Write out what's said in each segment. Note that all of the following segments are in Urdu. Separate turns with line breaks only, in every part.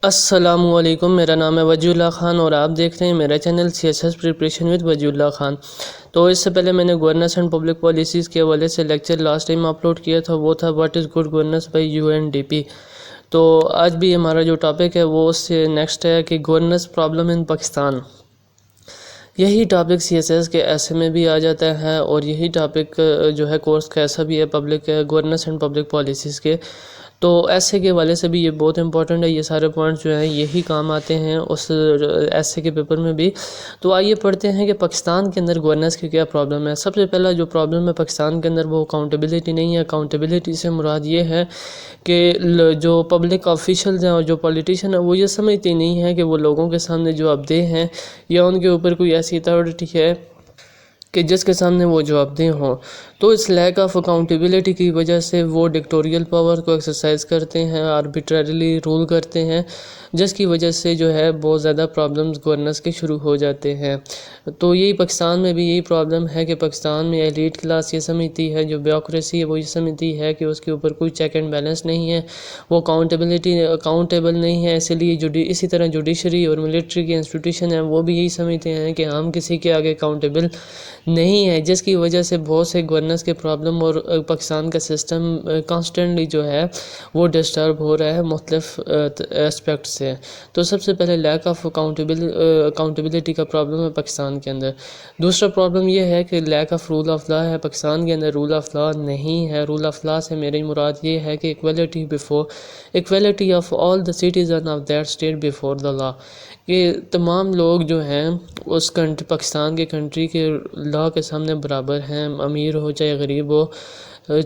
السلام علیکم، میرا نام ہے وجی اللہ خان اور آپ دیکھ رہے ہیں میرا چینل CSS پریپریشن وتھ وجی اللہ خان۔ تو اس سے پہلے میں نے گورننس اینڈ پبلک پالیسیز کے حوالے سے لیکچر لاسٹ ٹائم اپلوڈ کیا تھا، وہ تھا what is good governance by UNDP۔ تو آج بھی ہمارا جو ٹاپک ہے وہ اس سے نیکسٹ ہے کہ گورننس پرابلم ان پاکستان۔ یہی ٹاپک CSS کے ایسے میں بھی آ جاتا ہے اور یہی ٹاپک جو ہے کورس کا ایسا بھی ہے public governance and public policies کے۔ تو ایسے کے حوالے سے بھی یہ بہت امپورٹنٹ ہے، یہ سارے پوائنٹس جو ہیں یہی کام آتے ہیں اس ایسے کے پیپر میں بھی۔ تو آئیے پڑھتے ہیں کہ پاکستان کے اندر گورننس کی کیا پرابلم ہے۔ سب سے پہلا جو پرابلم ہے پاکستان کے اندر وہ اکاؤنٹیبلٹی نہیں ہے۔ اکاؤنٹیبلٹی سے مراد یہ ہے کہ جو پبلک آفیشلز ہیں اور جو پولیٹیشین ہیں وہ یہ سمجھتے نہیں ہیں کہ وہ لوگوں کے سامنے جو جواب دہ ہیں یا ان کے اوپر کوئی ایسی اتھارٹی ہے کہ جس کے سامنے وہ جواب دہ ہوں۔ تو اس لیک آف اکاؤنٹیبلٹی کی وجہ سے وہ ڈکٹوریل پاور کو ایکسرسائز کرتے ہیں، آربیٹریلی رول کرتے ہیں، جس کی وجہ سے جو ہے بہت زیادہ پرابلمز گورننس کے شروع ہو جاتے ہیں۔ تو یہی پاکستان میں بھی یہی پرابلم ہے کہ پاکستان میں ایلیٹ کلاس یہ سمجھتی ہے، جو بیوروکریسی ہے وہ یہ سمجھتی ہے کہ اس کے اوپر کوئی چیک اینڈ بیلنس نہیں ہے، وہ اکاؤنٹیبل نہیں ہے۔ اسی طرح جوڈیشری اور ملٹری کے انسٹیٹیوشن ہیں وہ بھی یہی سمجھتے ہیں کہ ہم کسی کے آگے اکاؤنٹیبل نہیں ہے، جس کی وجہ سے بہت سے گورننس کے پرابلم اور پاکستان کا سسٹم کانسٹنٹلی جو ہے وہ ڈسٹرب ہو رہا ہے مختلف اسپیکٹ سے۔ تو سب سے پہلے لیک آف اکاؤنٹیبلٹی کا پرابلم ہے پاکستان کے اندر۔ دوسرا پرابلم یہ ہے کہ lack of rule of law ہے، پاکستان کے اندر رول آف لا نہیں ہے۔ رول آف لا سے میری مراد یہ ہے کہ equality of all the citizen of that state before the law, کہ تمام لوگ جو ہیں اس پاکستان کے کنٹری کے لا کے سامنے برابر ہیں، امیر ہو چاہے غریب ہو،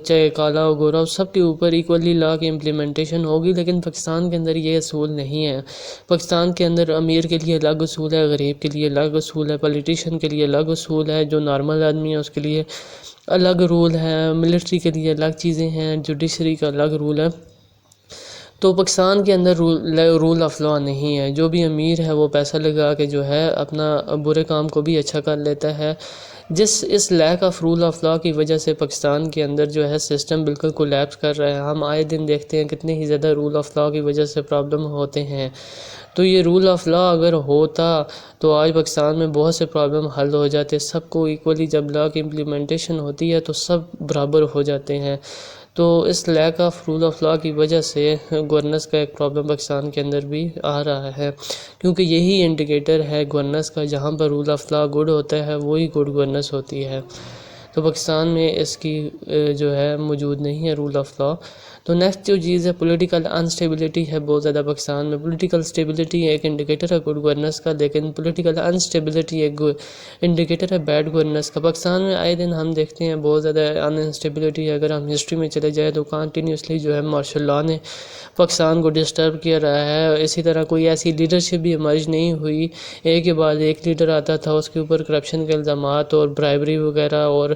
چاہے کالا ہو گورا ہو، سب کے اوپر ایکولی لا کی امپلیمنٹیشن ہوگی۔ لیکن پاکستان کے اندر یہ اصول نہیں ہے۔ پاکستان کے اندر امیر کے لیے الگ اصول ہے، غریب کے لیے الگ اصول ہے، پولیٹیشین کے لیے الگ اصول ہے، جو نارمل آدمی ہے اس کے لیے الگ رول ہے، ملٹری کے لیے الگ چیزیں ہیں، جوڈیشری کا الگ رول ہے۔ تو پاکستان کے اندر رول آف لا نہیں ہے۔ جو بھی امیر ہے وہ پیسہ لگا کے جو ہے اپنا برے کام کو بھی اچھا کر لیتا ہے۔ اس lack of rule of law کی وجہ سے پاکستان کے اندر جو ہے سسٹم بالکل کولیپس کر رہا ہے۔ ہم آئے دن دیکھتے ہیں کتنے ہی زیادہ رول آف لا کی وجہ سے پرابلم ہوتے ہیں۔ تو یہ رول آف لا اگر ہوتا تو آج پاکستان میں بہت سے پرابلم حل ہو جاتے، سب کو ایکولی جب لا کی امپلیمنٹیشن ہوتی ہے تو سب برابر ہو جاتے ہیں۔ تو اس lack of rule of law کی وجہ سے گورننس کا ایک پرابلم پاکستان کے اندر بھی آ رہا ہے، کیونکہ یہی انڈیکیٹر ہے گورننس کا، جہاں پر رول آف لا گڈ ہوتا ہے وہی گڈ گورننس ہوتی ہے۔ تو پاکستان میں اس کی جو ہے موجود نہیں ہے رول آف لا۔ تو نیکسٹ جو چیز ہے پولیٹیکل انسٹیبلٹی ہے بہت زیادہ پاکستان میں۔ پولیٹیکل اسٹیبلٹی ایک انڈیکیٹر ہے گڈ گورننس کا، لیکن پولیٹیکل انسٹیبلٹی ایک انڈیکیٹر ہے بیڈ گورننس کا۔ پاکستان میں آئے دن ہم دیکھتے ہیں بہت زیادہ انسٹیبلٹی ہے۔ اگر ہم ہسٹری میں چلے جائیں تو کنٹینیوسلی جو ہے مارشل لا نے پاکستان کو ڈسٹرب کیا رہا ہے۔ اسی طرح کوئی ایسی لیڈرشپ بھی ایمرج نہیں ہوئی، ایک کے بعد ایک لیڈر آتا تھا، اس کے اوپر کرپشن کے الزامات اور برائبری وغیرہ اور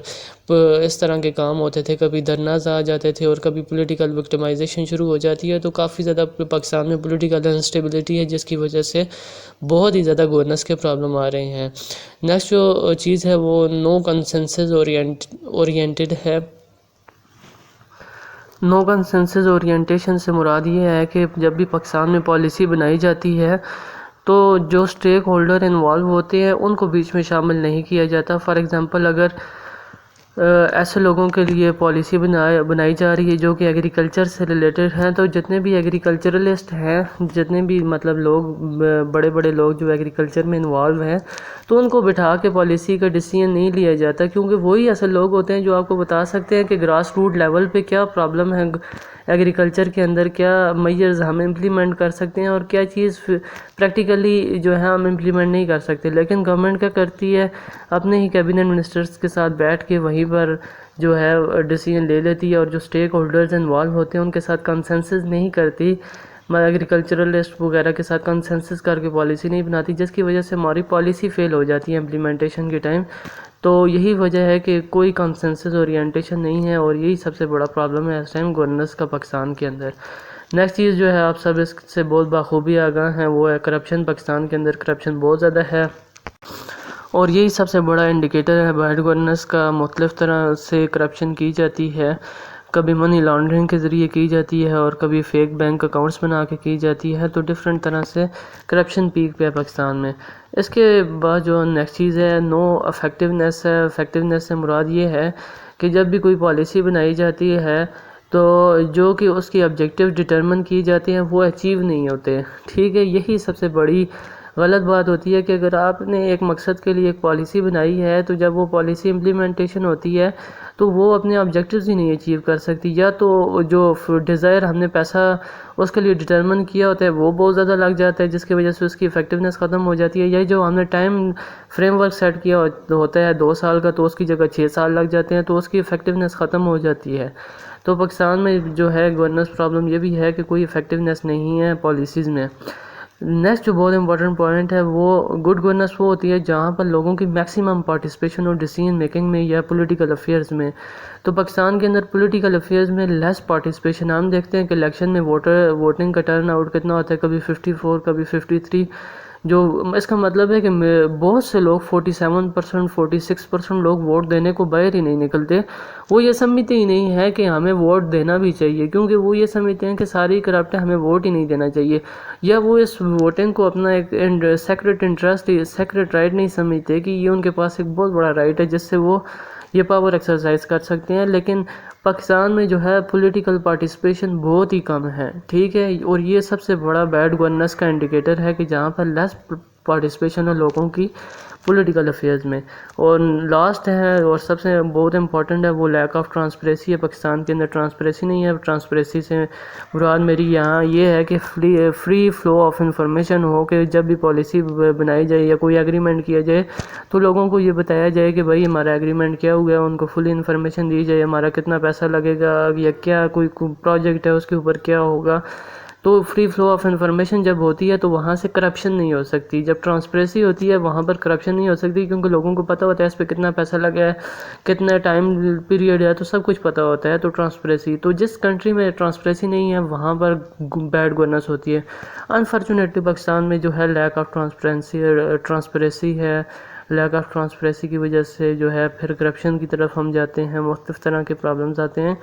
اس طرح کے کام ہوتے تھے، کبھی دھرناز آ جاتے تھے اور کبھی پولیٹیکل وکٹمائزیشن شروع ہو جاتی ہے۔ تو کافی زیادہ پاکستان میں پولیٹیکل انسٹیبلٹی ہے، جس کی وجہ سے بہت ہی زیادہ گورننس کے پرابلم آ رہے ہیں۔ نیکسٹ جو چیز ہے وہ نو کنسنسس اورینٹڈ ہے۔ نو کنسنسس اورینٹیشن سے مراد یہ ہے کہ جب بھی پاکستان میں پالیسی بنائی جاتی ہے تو جو سٹیک ہولڈر انوالو ہوتے ہیں ان کو بیچ میں شامل نہیں کیا جاتا۔ فار ایگزامپل اگر ایسے لوگوں کے لیے پالیسی بنائی جا رہی ہے جو کہ ایگریکلچر سے ریلیٹڈ ہیں، تو جتنے بھی ایگریکلچرلسٹ ہیں، جتنے بھی مطلب لوگ بڑے بڑے لوگ جو ایگریکلچر میں انوالو ہیں، تو ان کو بٹھا کے پالیسی کا ڈیسیژن نہیں لیا جاتا، کیونکہ وہی ایسے لوگ ہوتے ہیں جو آپ کو بتا سکتے ہیں کہ گراس روٹ لیول پہ کیا پرابلم ہے ایگریکلچر کے اندر، کیا میجرز ہم امپلیمنٹ کر سکتے ہیں اور کیا چیز پریکٹیکلی جو ہے ہم امپلیمنٹ نہیں کر سکتے۔ لیکن گورنمنٹ کیا کرتی ہے، اپنے ہی کیبنٹ منسٹرز کے ساتھ بیٹھ کے وہیں پر جو ہے ڈیسیژن لے لیتی ہے، اور جو سٹیک ہولڈرز انوالو ہوتے ہیں ان کے ساتھ کنسنسس نہیں کرتی، ایگریکلچرلسٹ وغیرہ کے ساتھ کنسنسس کر کے پالیسی نہیں بناتی، جس کی وجہ سے ہماری پالیسی فیل ہو جاتی ہے امپلیمنٹیشن کے ٹائم۔ تو یہی وجہ ہے کہ کوئی کنسنسس اورینٹیشن نہیں ہے، اور یہی سب سے بڑا پرابلم ہے اس ٹائم گورننس کا پاکستان کے اندر۔ نیکسٹ چیز جو ہے آپ سب اس سے بہت بخوبی آگاہ ہیں، وہ ہے کرپشن۔ پاکستان کے اندر کرپشن بہت زیادہ ہے، اور یہی سب سے بڑا انڈیکیٹر ہے بیڈ گورننس کا۔ مختلف طرح سے کرپشن کی جاتی ہے۔ کبھی منی لانڈرنگ کے ذریعے کی جاتی ہے اور کبھی فیک بینک اکاؤنٹس بنا کے کی جاتی ہے. تو ڈفرینٹ طرح سے کرپشن پیک پہ ہے پاکستان میں. اس کے بعد جو نیکسٹ چیز ہے نو افیکٹونیس ہے. افیکٹونیس سے مراد یہ ہے کہ جب بھی کوئی پالیسی بنائی جاتی ہے تو جو کہ اس کی آبجیکٹیو ڈٹرمن کی جاتے ہیں وہ اچیو نہیں ہوتے. ٹھیک ہے، یہی سب سے بڑی غلط بات ہوتی ہے کہ اگر آپ نے ایک مقصد کے لیے ایک پالیسی بنائی ہے تو جب وہ پالیسی امپلیمنٹیشن ہوتی ہے تو وہ اپنے آبجیکٹیوز ہی نہیں اچیو کر سکتی، یا تو جو ڈیزائر ہم نے پیسہ اس کے لیے ڈٹرمن کیا ہوتا ہے وہ بہت زیادہ لگ جاتا ہے جس کی وجہ سے اس کی افیکٹونیس ختم ہو جاتی ہے، یا جو ہم نے ٹائم فریم ورک سیٹ کیا ہوتا ہے 2 سال کا تو اس کی جگہ 6 سال لگ جاتے ہیں تو اس کی افیکٹونیس ختم ہو جاتی ہے. تو پاکستان میں جو ہے گورننس پرابلم یہ بھی ہے کہ کوئی افیکٹونیس نہیں ہے پالیسیز میں. نیکسٹ جو بہت امپورٹنٹ پوائنٹ ہے وہ گڈ گورننس وہ ہوتی ہے جہاں پر لوگوں کی میکسیمم پارٹیسپیشن اور ڈیسیژن میکنگ میں یا پولیٹیکل افیئرز میں. تو پاکستان کے اندر پولیٹیکل افیئرز میں لیس پارٹیسپیشن. ہم دیکھتے ہیں کہ الیکشن میں ووٹنگ کا ٹرن آؤٹ کتنا ہوتا ہے، کبھی 54 کبھی 53. جو اس کا مطلب ہے کہ بہت سے لوگ 47% 46% لوگ ووٹ دینے کو باہر ہی نہیں نکلتے. وہ یہ سمجھتے ہی نہیں ہے کہ ہمیں ووٹ دینا بھی چاہیے، کیونکہ وہ یہ سمجھتے ہیں کہ ساری کرپٹ ہے، ہمیں ووٹ ہی نہیں دینا چاہیے، یا وہ اس ووٹنگ کو اپنا ایک سیکرٹ انٹرسٹ سیکرٹ رائٹ نہیں سمجھتے کہ یہ ان کے پاس ایک بہت بڑا رائٹ ہے جس سے وہ یہ پاور ایکسرسائز کر سکتے ہیں. لیکن پاکستان میں جو ہے پولیٹیکل پارٹیسپیشن بہت ہی کم ہے. ٹھیک ہے، اور یہ سب سے بڑا بیڈ گورننس کا انڈیکیٹر ہے کہ جہاں پر لیس پارٹیسپیشن ہے لوگوں کی پولیٹیکل افیئرز میں. اور لاسٹ ہے اور سب سے بہت امپورٹنٹ ہے وہ لیک آف ٹرانسپریسی ہے. پاکستان کے اندر ٹرانسپریسی نہیں ہے. ٹرانسپریسی سے مراد میری یہاں یہ ہے کہ فری فلو آف انفارمیشن ہو، کہ جب بھی پالیسی بنائی جائے یا کوئی ایگریمنٹ کیا جائے تو لوگوں کو یہ بتایا جائے کہ بھائی ہمارا ایگریمنٹ کیا ہوا ہے، ان کو فل انفارمیشن دی جائے، ہمارا کتنا پیسہ لگے گا یا کیا کوئی پروجیکٹ ہے اس کے اوپر کیا ہوگا. تو فری فلو آف انفارمیشن جب ہوتی ہے تو وہاں سے کرپشن نہیں ہو سکتی. جب ٹرانسپریسی ہوتی ہے وہاں پر کرپشن نہیں ہو سکتی، کیونکہ لوگوں کو پتہ ہوتا ہے اس پہ کتنا پیسہ لگا ہے، کتنا ٹائم پیریڈ ہے، تو سب کچھ پتہ ہوتا ہے. تو ٹرانسپریسی، تو جس کنٹری میں ٹرانسپریسی نہیں ہے وہاں پر بیڈ گورننس ہوتی ہے. انفارچونیٹلی پاکستان میں جو ہے لیک آف ٹرانسپریسی ہے. لیک آف ٹرانسپریسی کی وجہ سے جو ہے پھر کرپشن کی طرف ہم جاتے ہیں، مختلف طرح کے پرابلمز آتے ہیں.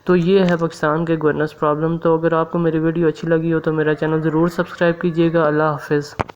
تو یہ ہے پاکستان کے گورننس پرابلم. تو اگر آپ کو میری ویڈیو اچھی لگی ہو تو میرا چینل ضرور سبسکرائب کیجیے گا. اللہ حافظ.